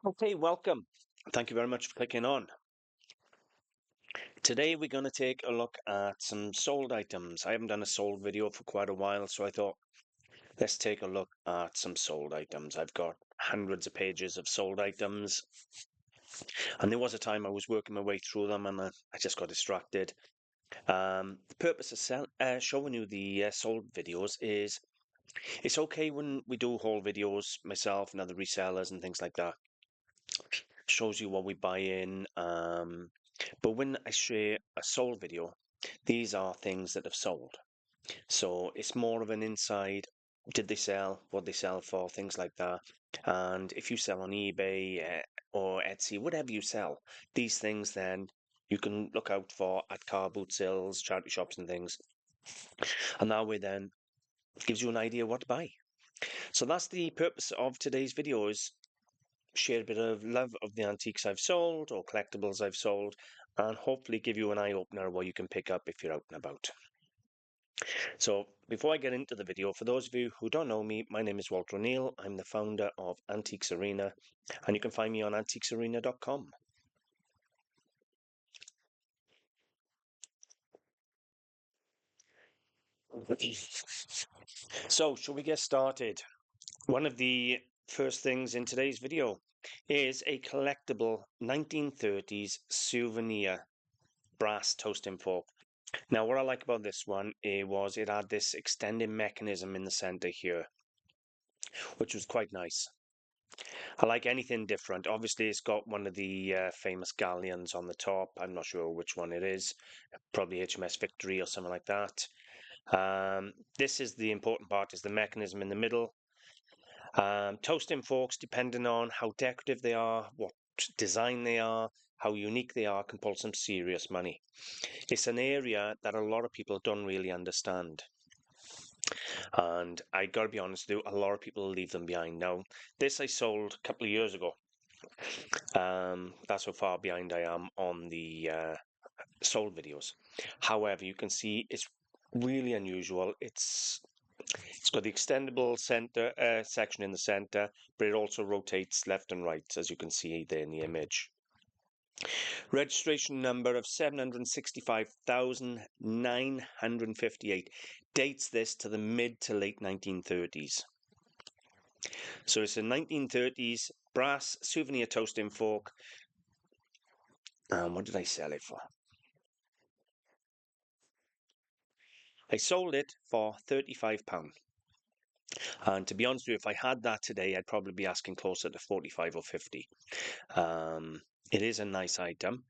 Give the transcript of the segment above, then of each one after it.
Okay, welcome. Thank you very much for clicking on. Today we're going to take a look at some sold items. I haven't done a sold video for quite a while, so I thought let's take a look at some sold items. I've got hundreds of pages of sold items, and there was a time I was working my way through them and I just got distracted. The purpose of showing you the sold videos is it's okay when we do haul videos, myself and other resellers and things like that. Shows you what we buy in. But when I share a sold video, these are things that have sold. So it's more of an inside, did they sell, what they sell for, things like that. And if you sell on eBay or Etsy, whatever you sell, these things then you can look out for at car boot sales, charity shops and things. And that way then it gives you an idea what to buy. So that's the purpose of today's video, is share a bit of love of the antiques I've sold or collectibles I've sold, and hopefully give you an eye-opener what you can pick up if you're out and about. So before I get into the video, for those of you who don't know me, my name is Walter O'Neill. I'm the founder of AntiquesArena, and you can find me on AntiquesArena.com. So shall we get started? One of the first things in today's video is a collectible 1930s souvenir brass toasting fork. Now, what I like about this one was it had this extending mechanism in the center here, which was quite nice. I like anything different. Obviously, it's got one of the famous galleons on the top. I'm not sure which one it is. Probably HMS Victory or something like that. This is the important part, is the mechanism in the middle. Toasting forks, depending on how decorative they are, what design they are, how unique they are, can pull some serious money. It's an area that a lot of people don't really understand. And I got to be honest with you, a lot of people leave them behind. Now, this I sold a couple of years ago. That's how far behind I am on the sold videos. However, you can see it's really unusual. It's got the extendable center section in the center, but it also rotates left and right, as you can see there in the image. Registration number of 765,958 dates this to the mid to late 1930s. So it's a 1930s brass souvenir toasting fork. What did I sell it for? I sold it for £35. And to be honest with you, if I had that today, I'd probably be asking closer to 45 or 50. It is a nice item,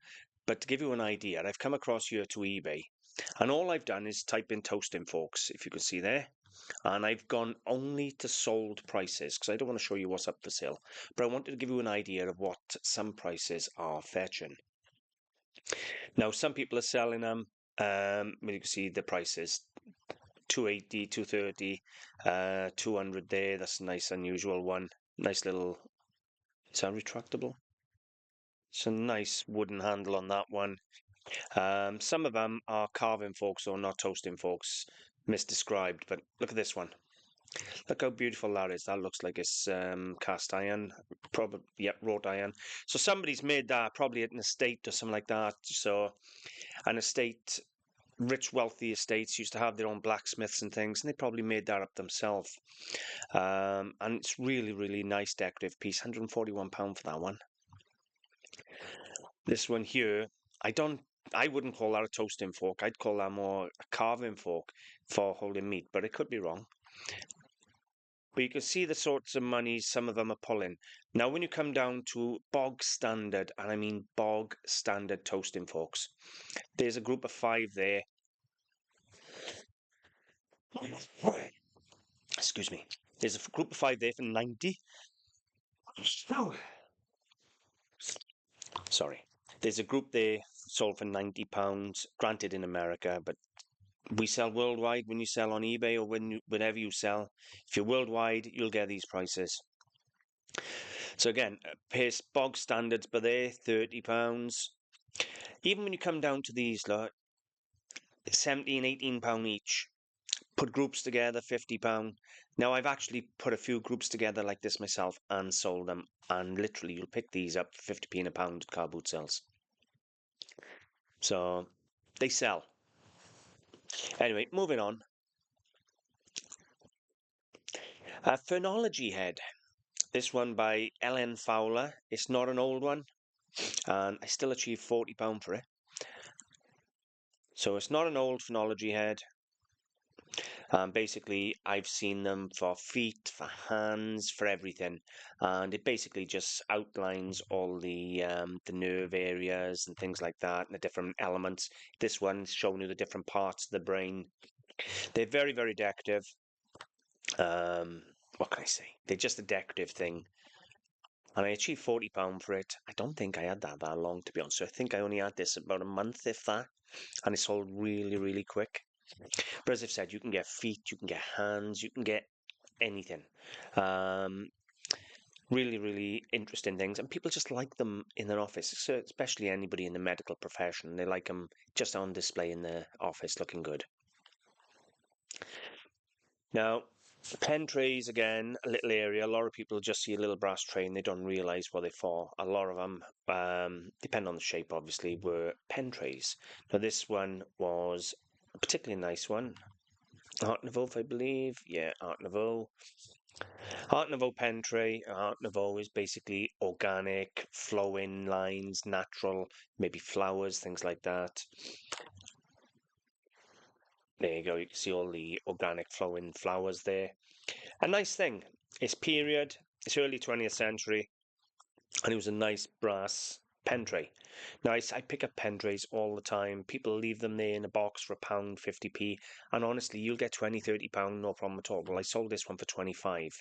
but to give you an idea, I've come across here to eBay, and all I've done is type in toasting forks, if you can see there, and I've gone only to sold prices because I don't want to show you what's up for sale, but I wanted to give you an idea of what some prices are fetching. Now, some people are selling them. You can see the prices: 280, 230, 200 there. That's a nice, unusual one. Nice little. Is that retractable? It's a nice wooden handle on that one. Some of them are carving forks or not toasting forks, misdescribed. But look at this one. Look how beautiful that is. That looks like it's cast iron, probably, yep, wrought iron. So somebody's made that probably at an estate or something like that. So an estate, rich, wealthy estates used to have their own blacksmiths and things, and they probably made that up themselves. And it's really, really nice decorative piece. £141 for that one. This one here, I wouldn't call that a toasting fork. I'd call that more a carving fork for holding meat, but it could be wrong. But you can see the sorts of money some of them are pulling. Now, when you come down to bog standard, and I mean bog standard toasting forks, there's a group of 5 there. Excuse me. There's a group of 5 there for 90. Sorry. There's a group there sold for £90, granted in America, but we sell worldwide. When you sell on eBay or whenever you sell, if you're worldwide, you'll get these prices. So again, pace bog standards, but they're £30. Even when you come down to these, like £17, £18 each. Put groups together, £50. Now, I've actually put a few groups together like this myself and sold them. And literally, you'll pick these up for 50p in a pound at car boot sales. So they sell. Anyway, moving on. A phrenology head. This one by Ellen Fowler. It's not an old one. And I still achieved £40 for it. So it's not an old phrenology head. Basically, I've seen them for feet, for hands, for everything, and it basically just outlines all the nerve areas and things like that, and the different elements. This one's showing you the different parts of the brain. They're very, very decorative. What can I say? They're just a decorative thing, and I achieved £40 for it. I don't think I had that long, to be honest. So I think I only had this about a month, if that, and it sold really, really quick. But as I've said, you can get feet, you can get hands, you can get anything. Um, really, really interesting things, and people just like them in their office, so especially anybody in the medical profession. They like them just on display in the office, looking good. Now, pen trays again, a little area. A lot of people just see a little brass tray and they don't realise what they're for. A lot of them, depend on the shape, obviously, were pen trays. Now, this one was a particularly nice one. Art Nouveau, I believe. Yeah, Art Nouveau. Art Nouveau pen tray. Art Nouveau is basically organic, flowing lines, natural, maybe flowers, things like that. There you go. You can see all the organic flowing flowers there. A nice thing. It's period. It's early 20th century, and it was a nice brass pen tray. Now, I pick up pen trays all the time. People leave them there in a box for £1, 50p, and honestly, you'll get 20, £30, no problem at all. Well, I sold this one for 25.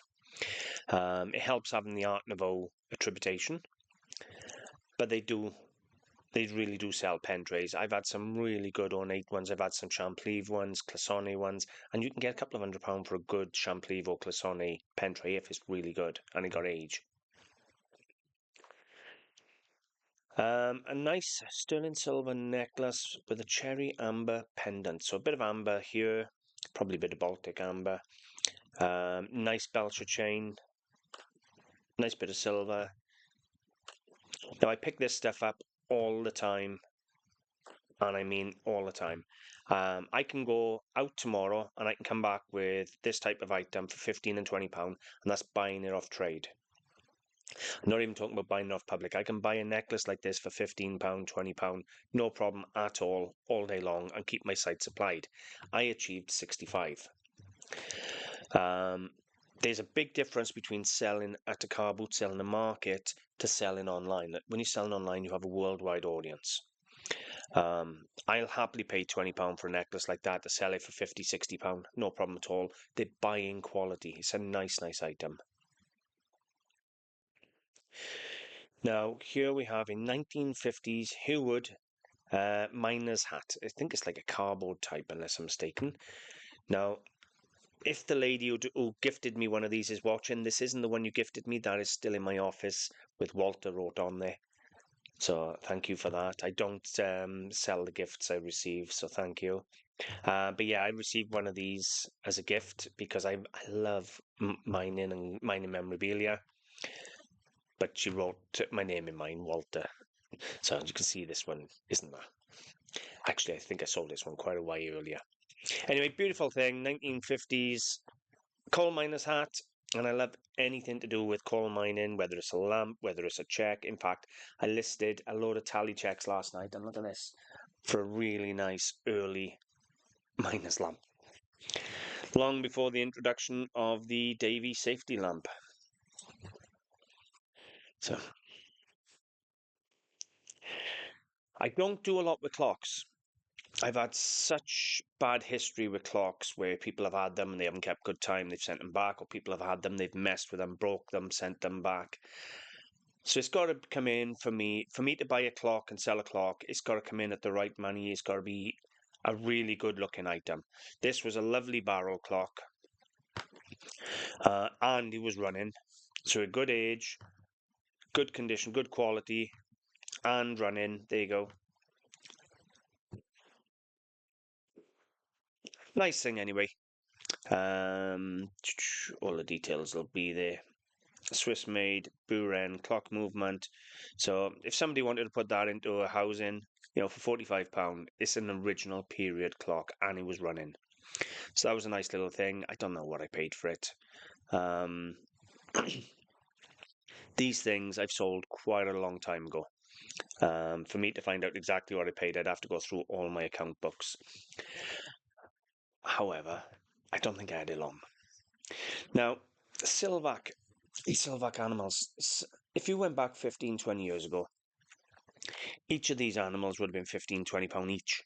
It helps having the Art Nouveau attribution, but they really do sell pen trays. I've had some really good ornate ones. I've had some Champlive ones, Clisson ones, and you can get a couple of £100 for a good Champlive or Clisson pen tray if it's really good and it got age. A nice sterling silver necklace with a cherry amber pendant. So a bit of amber here, probably a bit of Baltic amber. Nice Belcher chain, nice bit of silver. Now I pick this stuff up all the time, and I mean all the time. I can go out tomorrow and I can come back with this type of item for 15 and £20, and that's buying it off trade. I'm not even talking about buying it off public. I can buy a necklace like this for £15, £20, no problem at all day long, and keep my site supplied. I achieved 65. There's a big difference between selling at a car boot, selling the market, to selling online. When you're selling online, you have a worldwide audience. I'll happily pay £20 for a necklace like that to sell it for £50, £60, no problem at all. They're buying quality. It's a nice item. Now, here we have a 1950s Hewwood miner's hat. I think it's like a cardboard type, unless I'm mistaken. Now, if the lady who gifted me one of these is watching, this isn't the one you gifted me. That is still in my office with Walter wrote on there. So thank you for that. I don't sell the gifts I receive, so thank you. But yeah, I received one of these as a gift because I love mining and mining memorabilia. But she wrote my name in mine, Walter. So as you can see, this one isn't that. Actually, I think I sold this one quite a while earlier. Anyway, beautiful thing, 1950s coal miner's hat. And I love anything to do with coal mining, whether it's a lamp, whether it's a check. In fact, I listed a load of tally checks last night, and look at this, for a really nice early miner's lamp. Long before the introduction of the Davy safety lamp. So, I don't do a lot with clocks. I've had such bad history with clocks where people have had them and they haven't kept good time, they've sent them back, or people have had them, they've messed with them, broke them, sent them back. So it's got to come in for me to buy a clock and sell a clock. It's got to come in at the right money. It's got to be a really good looking item. This was a lovely barrel clock, and it was running, so a good age, good condition, good quality, and running. There you go. Nice thing anyway. All the details will be there. Swiss made, Buren, clock movement. So if somebody wanted to put that into a housing, for £45, it's an original period clock and it was running. So that was a nice little thing. I don't know what I paid for it. These things I've sold quite a long time ago. For me to find out exactly what I paid, I'd have to go through all my account books. However, I don't think I had it long. Now, Sylvac, these Sylvac animals, if you went back 15, 20 years ago, each of these animals would have been £15, £20 each.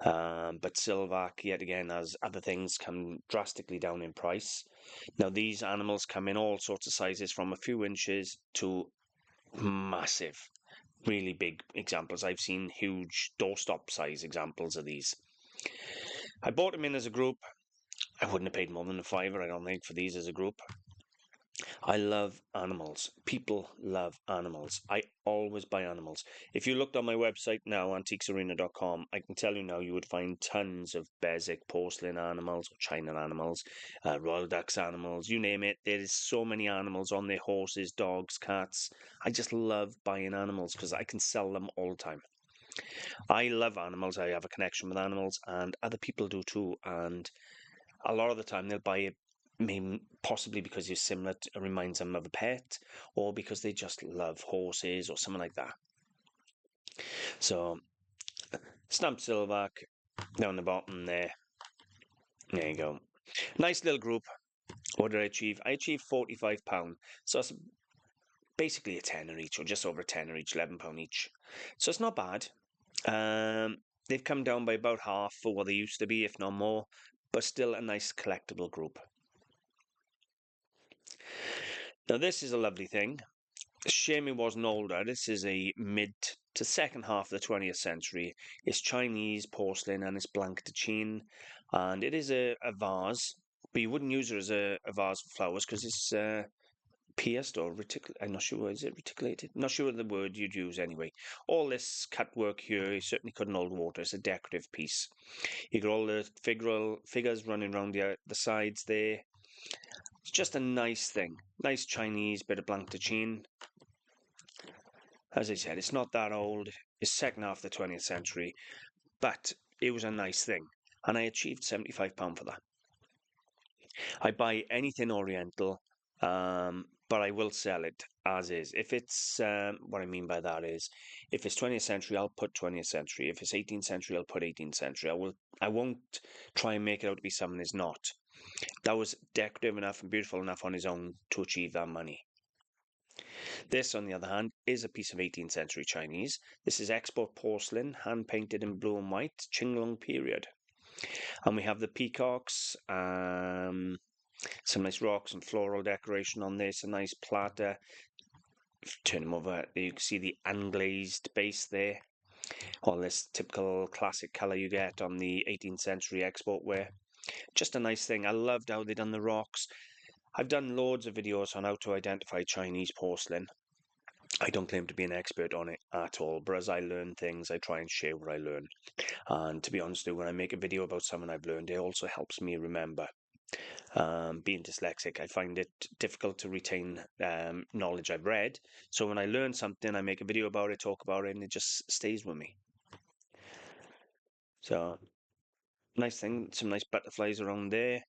But Sylvac, yet again, as other things, come drastically down in price. Now, these animals come in all sorts of sizes, from a few inches to massive, really big examples. I've seen huge doorstop size examples of these. I bought them in as a group. I wouldn't have paid more than a fiver, I don't think, for these as a group. I love animals. People love animals. I always buy animals. If you looked on my website now, AntiquesArena.com, I can tell you now you would find tons of basic porcelain animals, or China animals, Royal Dutch animals, you name it. There is so many animals on there, horses, dogs, cats. I just love buying animals because I can sell them all the time. I love animals. I have a connection with animals, and other people do too. And a lot of the time they'll buy it, maybe possibly because you're similar, it reminds them of a pet, or because they just love horses or something like that. So, stamped Sylvac down the bottom there. There you go. Nice little group. What did I achieve? I achieved £45. So it's basically a tenner each, or just over a tenner each, £11 each. So it's not bad. They've come down by about half for what they used to be, if not more, but still a nice collectible group. Now this is a lovely thing. Shame it wasn't older. This is a mid to second half of the 20th century. It's Chinese porcelain and it's blanc de Chine, and it is a vase, but you wouldn't use it as a vase for flowers because it's pierced or reticulated. I'm not sure, is it reticulated? Not sure the word you'd use anyway. All this cut work here, you certainly couldn't hold water. It's a decorative piece. You got all the figures running around the sides there. It's just a nice thing. Nice Chinese bit of blanc de Chine. As I said, it's not that old. It's second half of the 20th century, but it was a nice thing. And I achieved £75 for that. I buy anything Oriental, but I will sell it as is. If it's, what I mean by that is, if it's 20th century, I'll put 20th century. If it's 18th century, I'll put 18th century. I won't try and make it out to be something it's not. That was decorative enough and beautiful enough on its own to achieve that money. This, on the other hand, is a piece of 18th century Chinese. This is export porcelain, hand-painted in blue and white, Qianlong period. And we have the peacocks, some nice rocks and floral decoration on this, a nice platter. If you turn them over, you can see the unglazed base there. All this typical classic colour you get on the 18th century export ware. Just a nice thing. I loved how they done the rocks. I've done loads of videos on how to identify Chinese porcelain. I don't claim to be an expert on it at all, but as I learn things, I try and share what I learn. And to be honest, when I make a video about something I've learned, it also helps me remember. Being dyslexic, I find it difficult to retain knowledge I've read. So when I learn something, I make a video about it, talk about it, and it just stays with me. So, nice thing, some nice butterflies around there.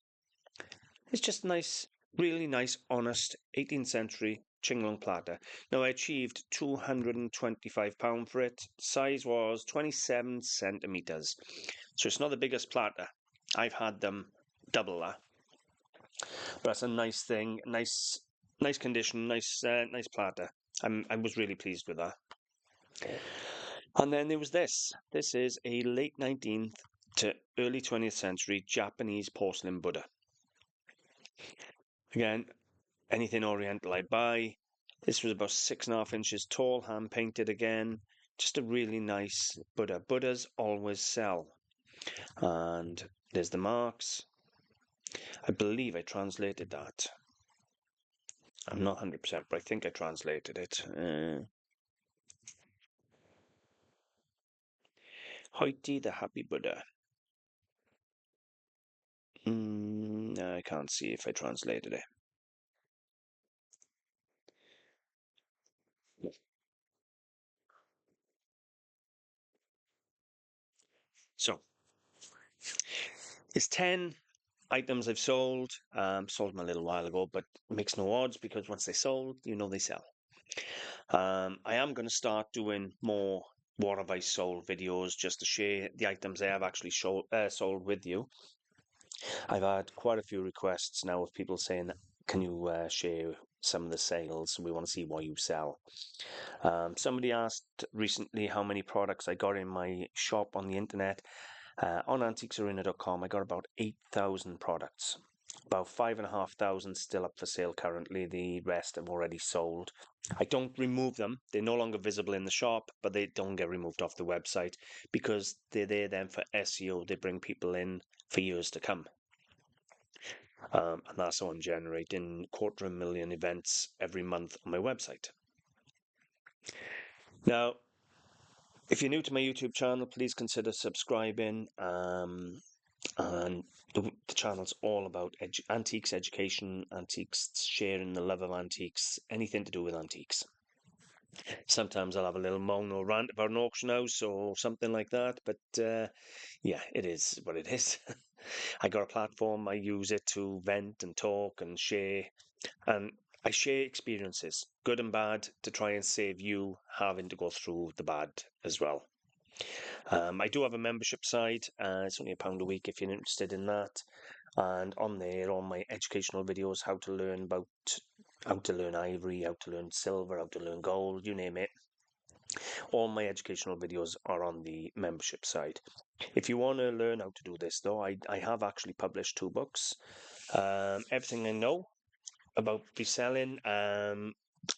It's just nice, really nice, honest 18th century Qianlong platter. Now I achieved £225 for it. Size was 27 centimeters. So it's not the biggest platter. I've had them double that. But that's a nice thing, nice condition, nice platter. I was really pleased with that. And then there was this. This is a late 19th to early 20th century Japanese porcelain Buddha. Again, anything Oriental I buy. This was about 6.5 inches tall, hand painted again. Just a really nice Buddha. Buddhas always sell. And there's the marks. I believe I translated that. I'm not 100%, but I think I translated it. Hoity the Happy Buddha. I can't see if I translated it. So it's 10 items I've sold. Sold them a little while ago, but makes no odds because once they sold, you know they sell. I am going to start doing more what have I sold videos just to share the items I have actually sold with you. I've had quite a few requests now of people saying, can you share some of the sales? We want to see what you sell. Somebody asked recently how many products I got in my shop on the internet. On AntiquesArena.com, I got about 8,000 products. About 5,500 still up for sale currently. The rest have already sold. I don't remove them. They're no longer visible in the shop, but they don't get removed off the website because they're there then for SEO. They bring people in for years to come. And that's how I'm generating 250,000 events every month on my website. Now, if you're new to my YouTube channel, please consider subscribing. And the channel's all about antiques education, antiques sharing the love of antiques, anything to do with antiques. Sometimes I'll have a little moan or rant about an auction house or something like that, but yeah, it is what it is. I got a platform, I use it to vent and talk and share, and I share experiences, good and bad, to try and save you having to go through the bad as well. I do have a membership site. It's only £1 a week if you're interested in that. And on there, all my educational videos, how to learn ivory, how to learn silver, how to learn gold, you name it. All my educational videos are on the membership side. If you want to learn how to do this, though, I have actually published 2 books. Everything I know about reselling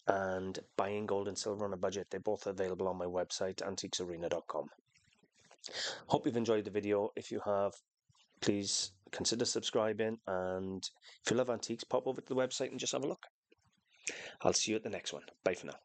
and buying gold and silver on a budget. They're both available on my website, AntiquesArena.com. Hope you've enjoyed the video. If you have, please consider subscribing, and if you love antiques, pop over to the website and just have a look. I'll see you at the next one. Bye for now.